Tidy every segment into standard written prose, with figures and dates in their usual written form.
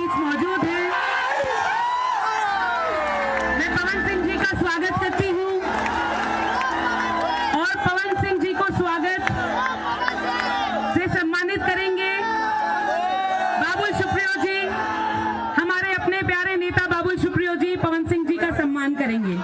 बीच मौजूद हैं। मैं पवन सिंह जी का स्वागत करती हूँ और पवन सिंह जी को स्वागत से सम्मानित करेंगे बाबुल सुप्रियो जी। हमारे अपने प्यारे नेता बाबुल सुप्रियो जी पवन सिंह जी का सम्मान करेंगे।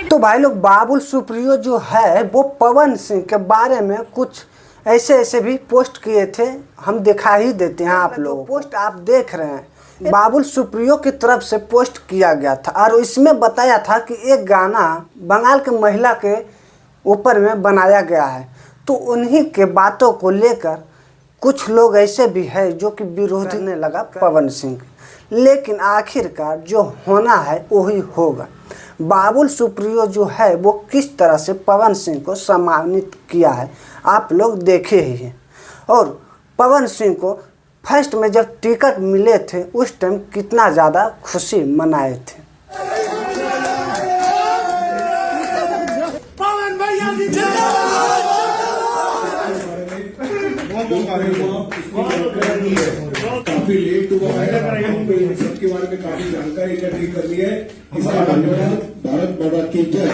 तो भाई लोग, बाबुल सुप्रियो जो है वो पवन सिंह के बारे में कुछ ऐसे भी पोस्ट किए थे। हम दिखा ही देते हैं आप लोग। पोस्ट आप देख रहे हैं, बाबुल सुप्रियो की तरफ से पोस्ट किया गया था और इसमें बताया था कि एक गाना बंगाल के महिला के ऊपर में बनाया गया है। तो उन्हीं के बातों को लेकर कुछ लोग ऐसे भी है जो कि विरोध करने लगा पवन सिंह। लेकिन आखिरकार जो होना है वही होगा। बाबुल सुप्रियो जो है वो किस तरह से पवन सिंह को सम्मानित किया है आप लोग देखे ही हैं। और पवन सिंह को फर्स्ट में जब टिकट मिले थे उस टाइम कितना ज़्यादा खुशी मनाए थे। काफी लेट हुआ है, सबके बारे में काफी जानकारी इकट्ठी कर ली है। इसका धन्यवाद। भारत माता की जय।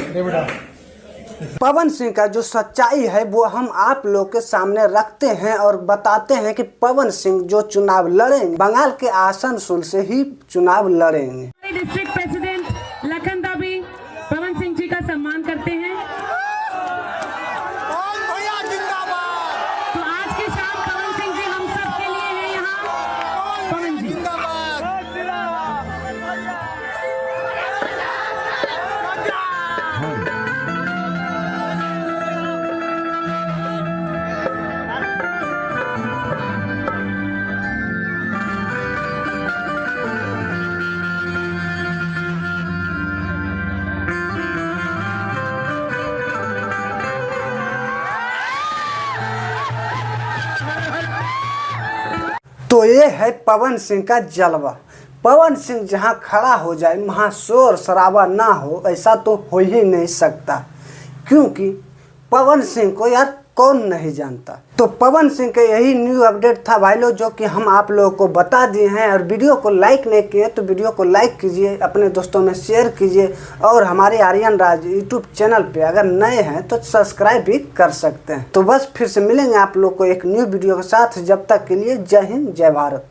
पवन सिंह का जो सच्चाई है वो हम आप लोग के सामने रखते हैं और बताते हैं कि पवन सिंह जो चुनाव लड़ेंगे बंगाल के आसनसोल से ही चुनाव लड़ेंगे। डिस्ट्रिक्ट प्रेसिडेंट लखनदा भी पवन सिंह जी का सम्मान करते हैं। तो आज की शाम पवन सिंह जी हम सब के लिए हैं यहाँ। पवन जी तो ये है पवन सिंह का जलवा। पवन सिंह जहाँ खड़ा हो जाए वहाँ शोर शराबा ना हो ऐसा तो हो ही नहीं सकता, क्योंकि पवन सिंह को यार कौन नहीं जानता। तो पवन सिंह के यही न्यू अपडेट था भाई लोग जो कि हम आप लोगों को बता दिए हैं। और वीडियो को लाइक नहीं किए तो वीडियो को लाइक कीजिए, अपने दोस्तों में शेयर कीजिए और हमारे आर्यन राज यूट्यूब चैनल पे अगर नए हैं तो सब्सक्राइब भी कर सकते हैं। तो बस फिर से मिलेंगे आप लोग को एक न्यू वीडियो के साथ। जब तक के लिए जय हिंद जय भारत।